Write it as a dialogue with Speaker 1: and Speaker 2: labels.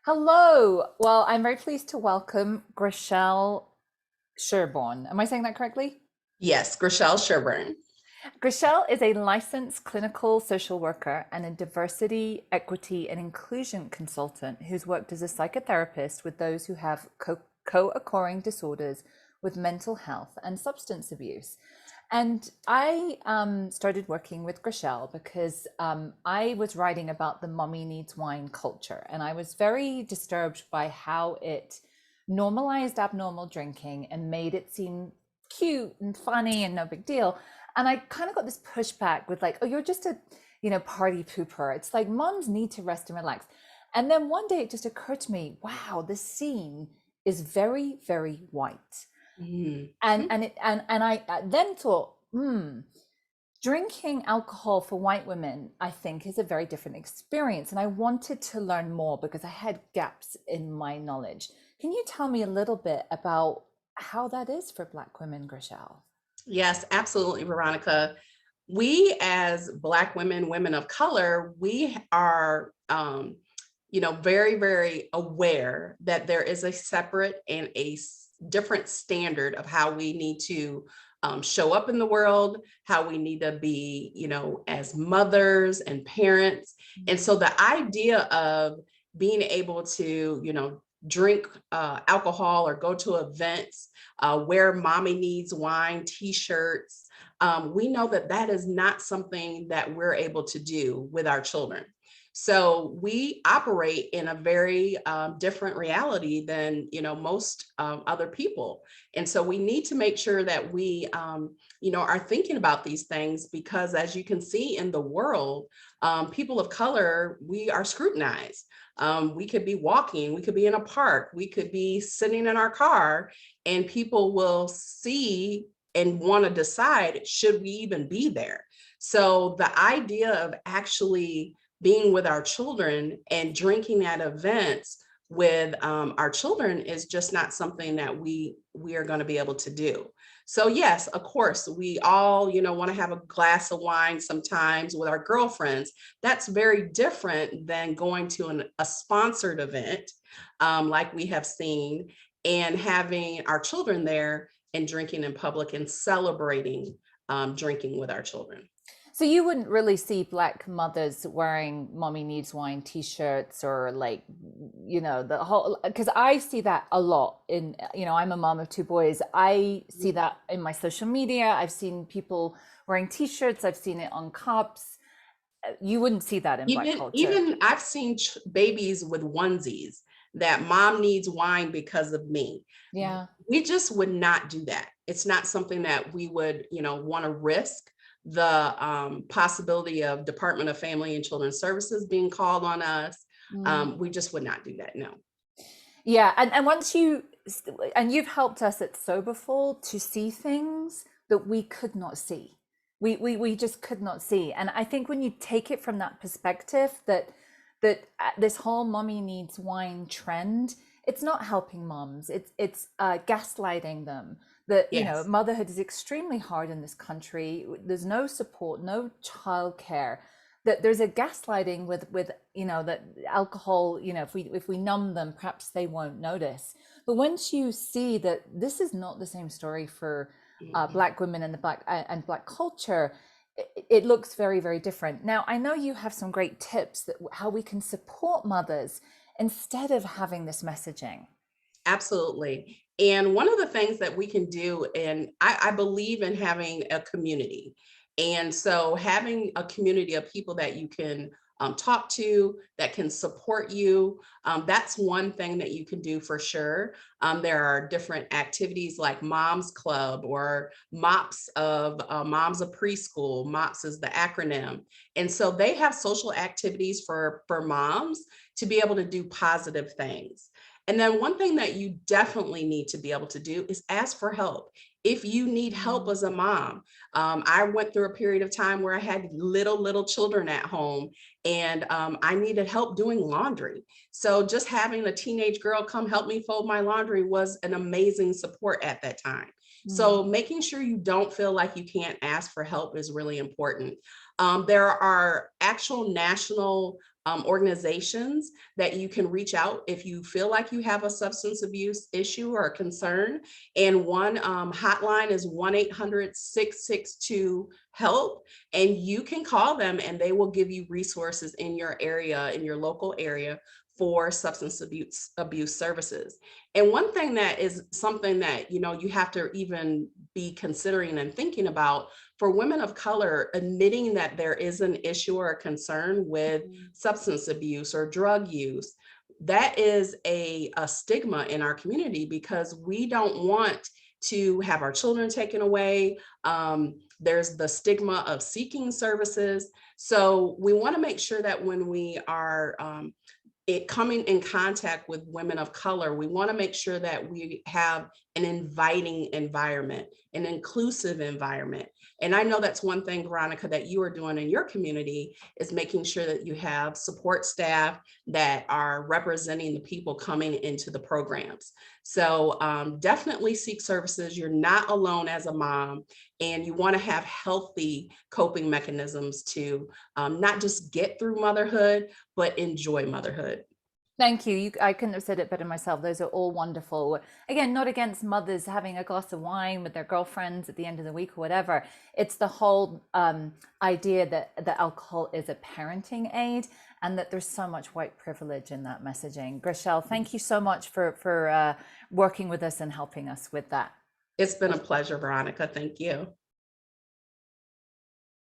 Speaker 1: Hello. Well, I'm very pleased to welcome Grachelle Sherborne. Am I saying that correctly?
Speaker 2: Yes, Grachelle Sherburne.
Speaker 1: Grachelle is a licensed clinical social worker and a diversity, equity, and inclusion consultant who's worked as a psychotherapist with those who have co-occurring disorders with mental health and substance abuse. And I started working with Grachelle because I was writing about the mommy needs wine culture, and I was very disturbed by how it normalized abnormal drinking and made it seem cute and funny and no big deal. And I kind of got this pushback with like, oh, you're just a, party pooper. It's like moms need to rest and relax. And then one day it just occurred to me, wow, this scene is very, very white. And
Speaker 2: Mhm.
Speaker 1: and it and I then thought, drinking alcohol for white women, I think, is a very different experience. And I wanted to learn more because I had gaps in my knowledge. Can you tell me a little bit about how that is for Black women, Grishelle?
Speaker 2: Yes, absolutely, Veronica. We as Black women, women of color, we are, very, very aware that there is a separate and different standard of how we need to show up in the world, how we need to be, as mothers and parents. And so the idea of being able to, drink alcohol or go to events, wear mommy needs wine t-shirts, we know that that is not something that we're able to do with our children. So we operate in a very different reality than most other people, and so we need to make sure that we are thinking about these things because, as you can see in the world, people of color, we are scrutinized. We could be walking, we could be in a park, we could be sitting in our car, and people will see and want to decide, should we even be there? So the idea of actually being with our children and drinking at events with our children is just not something that we are going to be able to do. So yes, of course, we all want to have a glass of wine sometimes with our girlfriends. That's very different than going to a sponsored event, like we have seen, and having our children there and drinking in public and celebrating drinking with our children.
Speaker 1: So you wouldn't really see Black mothers wearing "Mommy Needs Wine" T-shirts or like, the whole. Because I see that a lot in, I'm a mom of two boys. I see that in my social media. I've seen people wearing T-shirts. I've seen it on cups. You wouldn't see that in Black culture.
Speaker 2: Even I've seen babies with onesies that mom needs wine because of me.
Speaker 1: Yeah.
Speaker 2: We just would not do that. It's not something that we would, want to risk the possibility of Department of Family and Children's Services being called on us.
Speaker 1: Mm.
Speaker 2: We just would not do that. No.
Speaker 1: Yeah, and once and you've helped us at Soberful to see things that we could not see. We just could not see. And I think when you take it from that perspective that this whole mommy needs wine trend, it's not helping moms. It's gaslighting them. That
Speaker 2: Yes.
Speaker 1: motherhood is extremely hard in this country. There's no support, no childcare, that there's a gaslighting with that alcohol, if we numb them, perhaps they won't notice. But once you see that this is not the same story for
Speaker 2: Mhm.
Speaker 1: Black women and the Black culture, it looks very, very different. Now I know you have some great tips that how we can support mothers instead of having this messaging.
Speaker 2: Absolutely. And one of the things that we can do, and I believe in having a community. And so having a community of people that you can talk to, that can support you, that's one thing that you can do for sure. There are different activities like Moms Club or MOPS of Moms of Preschool. MOPS is the acronym. And so they have social activities for moms to be able to do positive things. And then one thing that you definitely need to be able to do is ask for help. If you need help
Speaker 1: Mm.
Speaker 2: as a mom, I went through a period of time where I had little children at home, and I needed help doing laundry. So just having a teenage girl come help me fold my laundry was an amazing support at that time. So
Speaker 1: Mm.
Speaker 2: making sure you don't feel like you can't ask for help is really important. There are actual national organizations that you can reach out if you feel like you have a substance abuse issue or a concern. And one hotline is 1-800-662-HELP. And you can call them and they will give you resources in your area, in your local area, for substance abuse services. And one thing that is something that, you know, you have to even be considering and thinking about for women of color, admitting that there is an issue or a concern with
Speaker 1: Mhm.
Speaker 2: substance abuse or drug use, that is a stigma in our community because we don't want to have our children taken away. There's the stigma of seeking services. So we want to make sure that when we are coming in contact with women of color, we want to make sure that we have an inviting environment, an inclusive environment. And I know that's one thing, Veronica, that you are doing in your community is making sure that you have support staff that are representing the people coming into the programs. So definitely seek services. You're not alone as a mom, and you want to have healthy coping mechanisms to not just get through motherhood, but enjoy motherhood.
Speaker 1: Thank you. I couldn't have said it better myself. Those are all wonderful. Again, not against mothers having a glass of wine with their girlfriends at the end of the week or whatever. It's the whole idea that alcohol is a parenting aid and that there's so much white privilege in that messaging. Grachelle, thank you so much for working with us and helping us with that.
Speaker 2: It's been a pleasure, Veronica. Thank you.